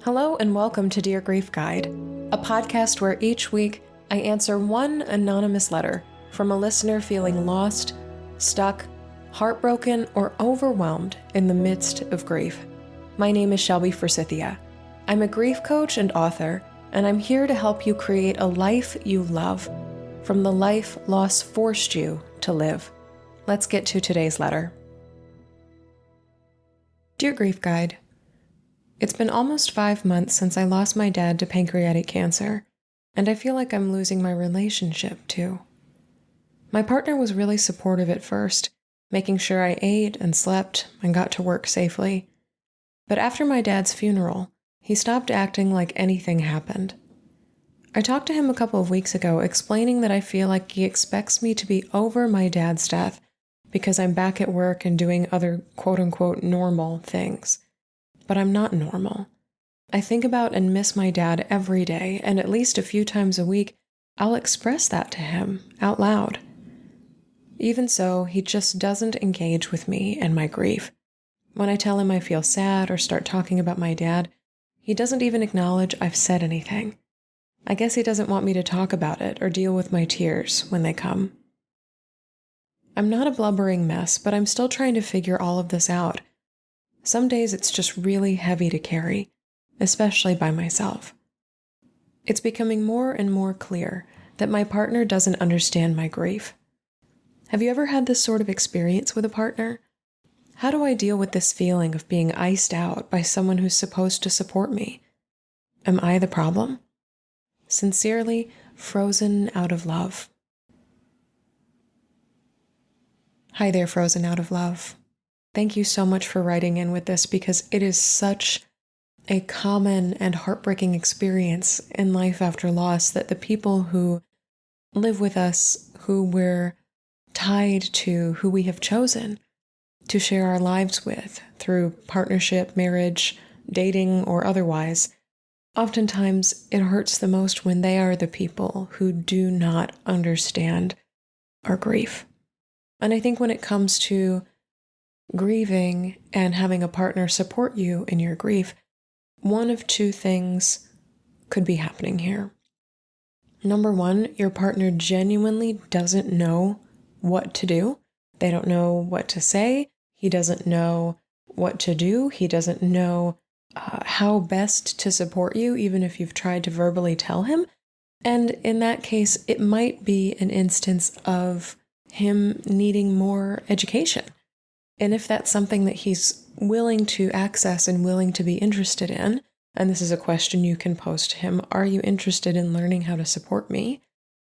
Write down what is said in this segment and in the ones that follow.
Hello and welcome to Dear Grief Guide, a podcast where each week I answer one anonymous letter from a listener feeling lost, stuck, heartbroken, or overwhelmed in the midst of grief. My name is Shelby Forsythia. I'm a grief coach and author, and I'm here to help you create a life you love from the life loss forced you to live. Let's get to today's letter. Dear Grief Guide, it's been almost 5 months since I lost my dad to pancreatic cancer, and I feel like I'm losing my relationship too. My partner was really supportive at first, making sure I ate and slept and got to work safely. But after my dad's funeral, he stopped acting like anything happened. I talked to him a couple of weeks ago explaining that I feel like he expects me to be over my dad's death because I'm back at work and doing other quote-unquote normal things. But I'm not normal. I think about and miss my dad every day, and at least a few times a week, I'll express that to him out loud. Even so, he just doesn't engage with me and my grief. When I tell him I feel sad or start talking about my dad, he doesn't even acknowledge I've said anything. I guess he doesn't want me to talk about it or deal with my tears when they come. I'm not a blubbering mess, but I'm still trying to figure all of this out. Some days it's just really heavy to carry, especially by myself. It's becoming more and more clear that my partner doesn't understand my grief. Have you ever had this sort of experience with a partner? How do I deal with this feeling of being iced out by someone who's supposed to support me? Am I the problem? Sincerely, Frozen Out of Love. Hi there, Frozen Out of Love. Thank you so much for writing in with this because it is such a common and heartbreaking experience in life after loss that the people who live with us, who we're tied to, who we have chosen to share our lives with through partnership, marriage, dating, or otherwise, oftentimes it hurts the most when they are the people who do not understand our grief. And I think when it comes to grieving and having a partner support you in your grief, one of two things could be happening here. Number one, your partner genuinely doesn't know what to do. They don't know what to say. He doesn't know what to do. He doesn't know how best to support you, even if you've tried to verbally tell him. And in that case, it might be an instance of him needing more education. And if that's something that he's willing to access and willing to be interested in, and this is a question you can pose to him, are you interested in learning how to support me?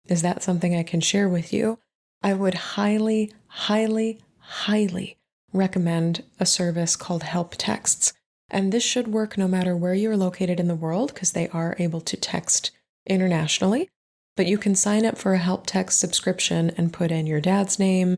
Is that something I can share with you? I would highly, highly, highly recommend a service called Help Texts. And this should work no matter where you're located in the world because they are able to text internationally. But you can sign up for a Help Text subscription and put in your dad's name,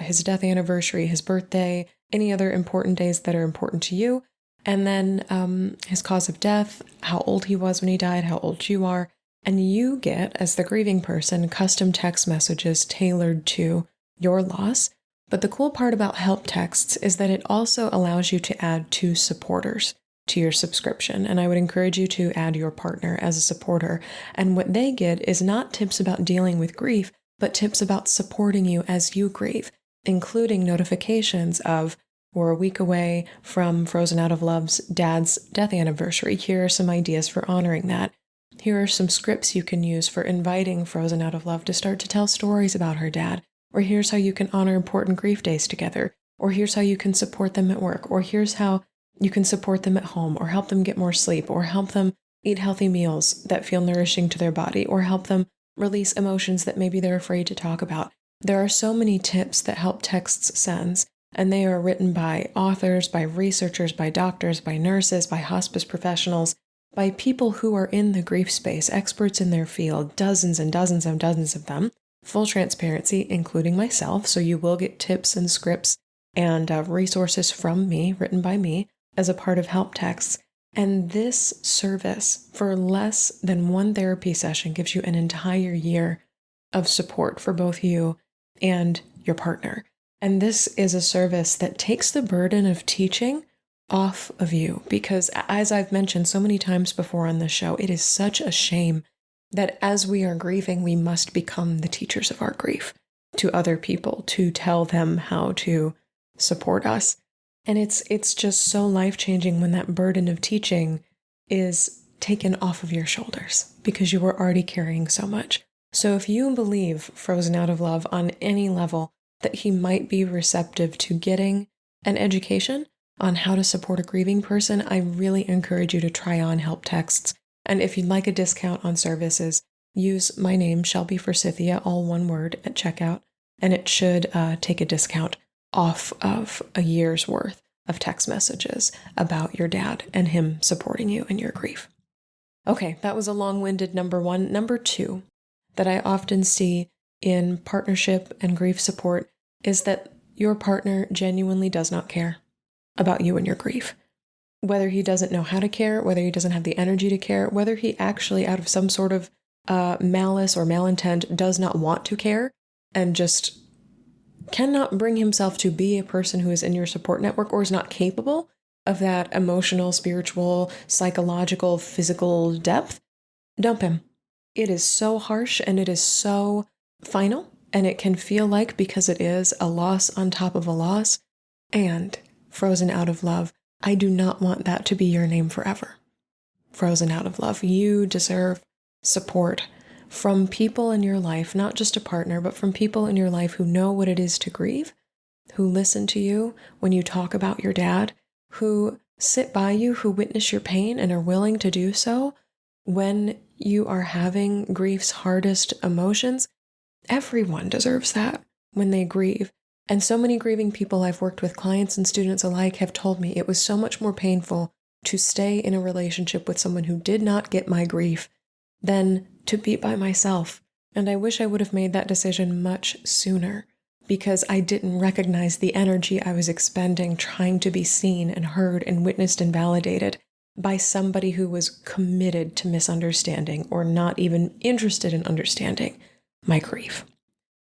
his death anniversary, his birthday, any other important days that are important to you, and then his cause of death, how old he was when he died, how old you are, and you get, as the grieving person, custom text messages tailored to your loss. But the cool part about Help Texts is that it also allows you to add 2 supporters to your subscription, and I would encourage you to add your partner as a supporter. And what they get is not tips about dealing with grief, but tips about supporting you as you grieve, including notifications of, we're a week away from Frozen Out of Love's dad's death anniversary. Here are some ideas for honoring that. Here are some scripts you can use for inviting Frozen Out of Love to start to tell stories about her dad. Or here's how you can honor important grief days together. Or here's how you can support them at work. Or here's how you can support them at home, or help them get more sleep, or help them eat healthy meals that feel nourishing to their body, or help them release emotions that maybe they're afraid to talk about. There are so many tips that Help Texts sends, and they are written by authors, by researchers, by doctors, by nurses, by hospice professionals, by people who are in the grief space, experts in their field, dozens and dozens and dozens of them. Full transparency, including myself, so you will get tips and scripts and resources from me, written by me, as a part of Help Texts. And this service, for less than 1 therapy session, gives you an entire year of support for both you and your partner. And this is a service that takes the burden of teaching off of you, because as I've mentioned so many times before on this show, it is such a shame that as we are grieving, we must become the teachers of our grief to other people, to tell them how to support us. And it's just so life-changing when that burden of teaching is taken off of your shoulders because you were already carrying so much. So if you believe, frozen out of love, on any level that he might be receptive to getting an education on how to support a grieving person, I really encourage you to try on help texts. And if you'd like a discount on services, use my name, Shelby Forsythia, all one word, at checkout, and it should take a discount off of a year's worth of text messages about your dad and him supporting you in your grief. Okay, that was a long-winded number one. Number two that I often see in partnership and grief support is that your partner genuinely does not care about you and your grief. Whether he doesn't know how to care, whether he doesn't have the energy to care, whether he actually, out of some sort of malice or malintent, does not want to care and just cannot bring himself to be a person who is in your support network, or is not capable of that emotional, spiritual, psychological, physical depth, dump him. It is so harsh and it is so final, and it can feel like, because it is, a loss on top of a loss. And frozen out of love, I do not want that to be your name forever. Frozen out of love. You deserve support from people in your life, not just a partner, but from people in your life who know what it is to grieve, who listen to you when you talk about your dad, who sit by you, who witness your pain and are willing to do so when you are having grief's hardest emotions. Everyone deserves that when they grieve. And so many grieving people I've worked with, clients and students alike, have told me it was so much more painful to stay in a relationship with someone who did not get my grief than to be by myself. And I wish I would have made that decision much sooner, because I didn't recognize the energy I was expending trying to be seen and heard and witnessed and validated by somebody who was committed to misunderstanding or not even interested in understanding my grief.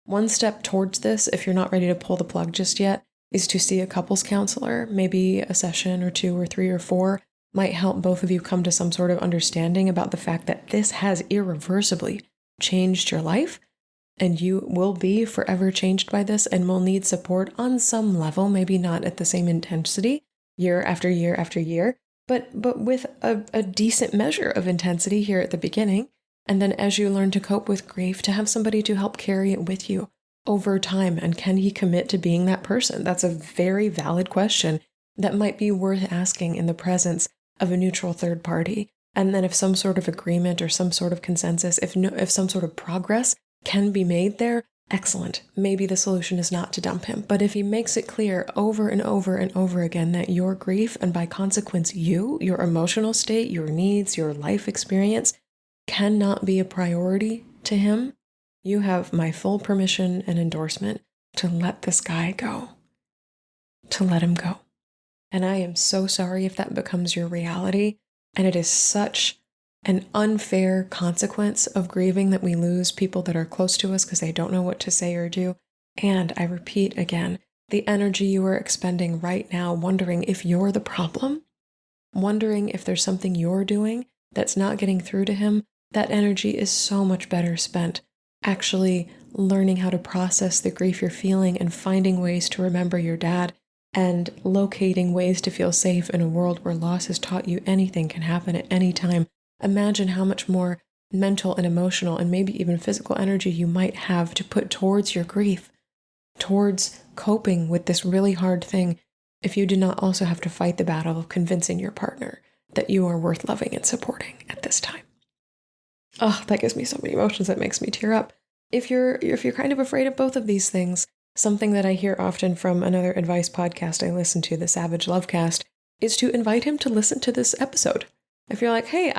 One step towards this, if you're not ready to pull the plug just yet, is to see a couples counselor. Maybe a session or 2 or 3 or 4 might help both of you come to some sort of understanding about the fact that this has irreversibly changed your life, and you will be forever changed by this and will need support on some level, maybe not at the same intensity year after year after year, but with a decent measure of intensity here at the beginning. And then as you learn to cope with grief, to have somebody to help carry it with you over time. And can he commit to being that person? That's a very valid question that might be worth asking in the presence of a neutral third party. And then if some sort of agreement or some sort of consensus, if some sort of progress can be made there, excellent. Maybe the solution is not to dump him. But if he makes it clear over and over and over again that your grief, and by consequence you, your emotional state, your needs, your life experience, cannot be a priority to him, you have my full permission and endorsement to let this guy go. To let him go. And I am so sorry if that becomes your reality. And it is such an unfair consequence of grieving that we lose people that are close to us because they don't know what to say or do. And I repeat again, the energy you are expending right now, wondering if you're the problem, wondering if there's something you're doing that's not getting through to him, that energy is so much better spent actually learning how to process the grief you're feeling and finding ways to remember your dad and locating ways to feel safe in a world where loss has taught you anything can happen at any time. Imagine how much more mental and emotional and maybe even physical energy you might have to put towards your grief, towards coping with this really hard thing, if you do not also have to fight the battle of convincing your partner that you are worth loving and supporting at this time. Oh, that gives me so many emotions. That makes me tear up. If you're kind of afraid of both of these things, something that I hear often from another advice podcast I listen to, the Savage Lovecast, is to invite him to listen to this episode. If you're like, hey,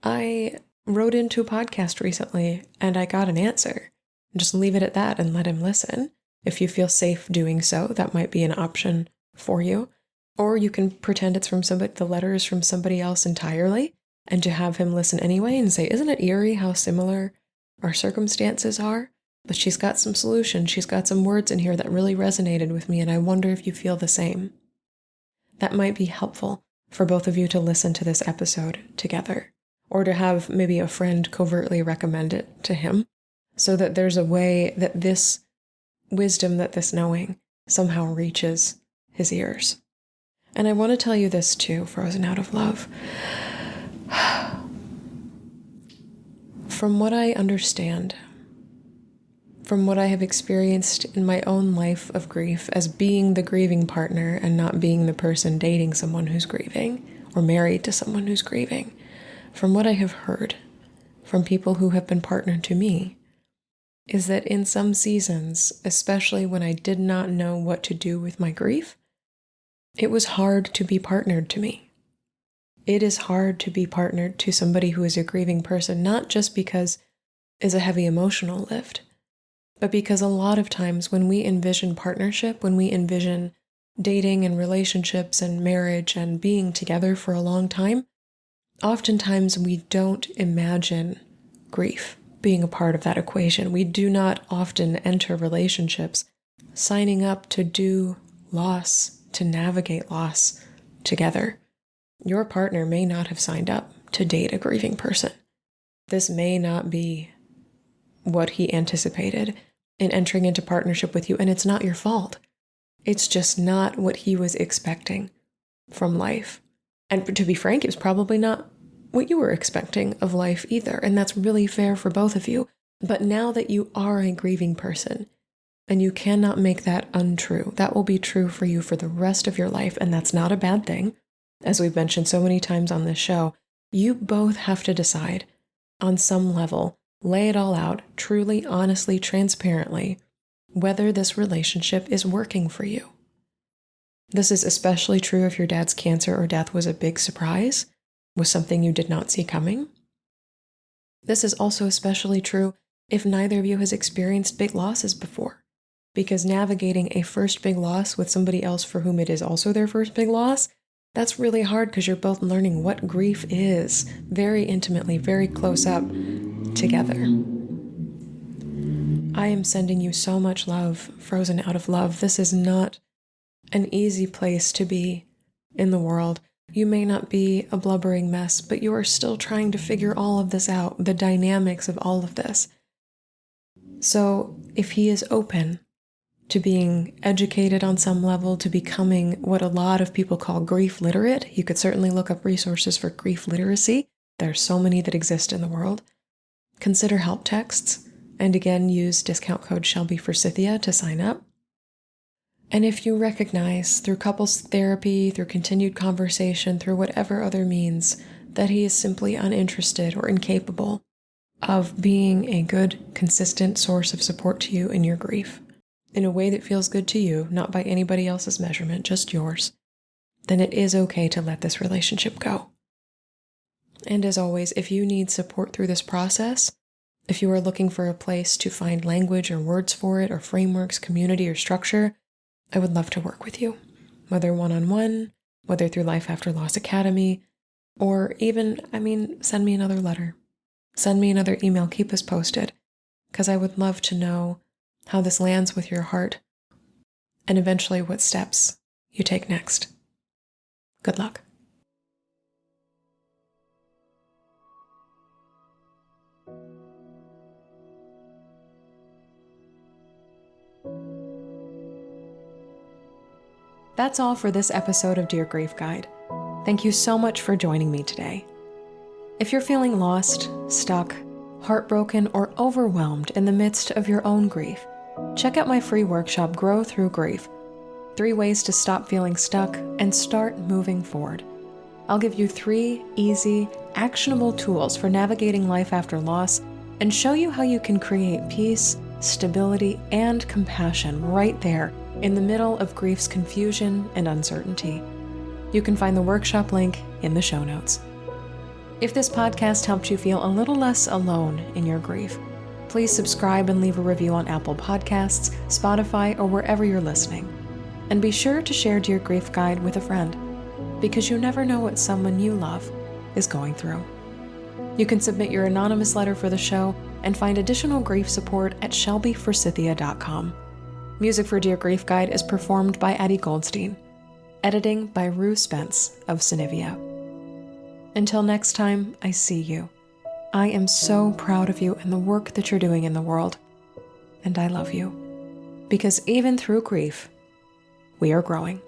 I wrote into a podcast recently and I got an answer, just leave it at that and let him listen. If you feel safe doing so, that might be an option for you. Or you can pretend it's from somebody, the letter is from somebody else entirely, and to have him listen anyway and say, isn't it eerie how similar our circumstances are? But she's got some solutions. She's got some words in here that really resonated with me, and I wonder if you feel the same. that might be helpful for both of you to listen to this episode together, or to have maybe a friend covertly recommend it to him, so that there's a way that this wisdom, that this knowing somehow reaches his ears. And I want to tell you this too, Frozen Out of Love. From what I understand, from what I have experienced in my own life of grief as being the grieving partner and not being the person dating someone who's grieving or married to someone who's grieving, from what I have heard from people who have been partnered to me, is that in some seasons, especially when I did not know what to do with my grief, it was hard to be partnered to me. It is hard to be partnered to somebody who is a grieving person, not just because it's a heavy emotional lift, but because a lot of times when we envision partnership, when we envision dating and relationships and marriage and being together for a long time, oftentimes we don't imagine grief being a part of that equation. We do not often enter relationships signing up to do loss, to navigate loss together. Your partner may not have signed up to date a grieving person. This may not be what he anticipated in entering into partnership with you, and it's not your fault. It's just not what he was expecting from life. And to be frank, it was probably not what you were expecting of life either, and that's really fair for both of you. But now that you are a grieving person, and you cannot make that untrue, that will be true for you for the rest of your life, and that's not a bad thing. As we've mentioned so many times on this show, you both have to decide on some level, lay it all out, truly, honestly, transparently, whether this relationship is working for you. This is especially true if your dad's cancer or death was a big surprise, was something you did not see coming. This is also especially true if neither of you has experienced big losses before, because navigating a first big loss with somebody else for whom it is also their first big loss, that's really hard because you're both learning what grief is very intimately, very close up together. I am sending you so much love, Frozen Out of Love. This is not an easy place to be in the world. You may not be a blubbering mess, but you are still trying to figure all of this out, the dynamics of all of this. So if he is open to being educated on some level, to becoming what a lot of people call grief literate, you could certainly look up resources for grief literacy. There are so many that exist in the world. Consider help texts, and again, use discount code ShelbyForsythia to sign up. And if you recognize through couples therapy, through continued conversation, through whatever other means, that he is simply uninterested or incapable of being a good, consistent source of support to you in your grief, in a way that feels good to you, not by anybody else's measurement, just yours, then it is okay to let this relationship go. And as always, if you need support through this process, if you are looking for a place to find language or words for it, or frameworks, community, or structure, I would love to work with you, whether one-on-one, whether through Life After Loss Academy, or even, send me another letter. Send me another email, keep us posted, because I would love to know how this lands with your heart, and eventually what steps you take next. Good luck. That's all for this episode of Dear Grief Guide. Thank you so much for joining me today. If you're feeling lost, stuck, heartbroken, or overwhelmed in the midst of your own grief, check out my free workshop, Grow Through Grief: 3 ways to stop feeling stuck and start moving forward. I'll give you 3 easy, actionable tools for navigating life after loss and show you how you can create peace, stability, and compassion right there in the middle of grief's confusion and uncertainty. You can find the workshop link in the show notes. If this podcast helped you feel a little less alone in your grief, please subscribe and leave a review on Apple Podcasts, Spotify, or wherever you're listening. And be sure to share Dear Grief Guide with a friend, because you never know what someone you love is going through. You can submit your anonymous letter for the show and find additional grief support at ShelbyForsythia.com. Music for Dear Grief Guide is performed by Addie Goldstein. Editing by Rue Spence of Cinevia. Until next time I see you, I am so proud of you and the work that you're doing in the world. And I love you. Because even through grief, we are growing.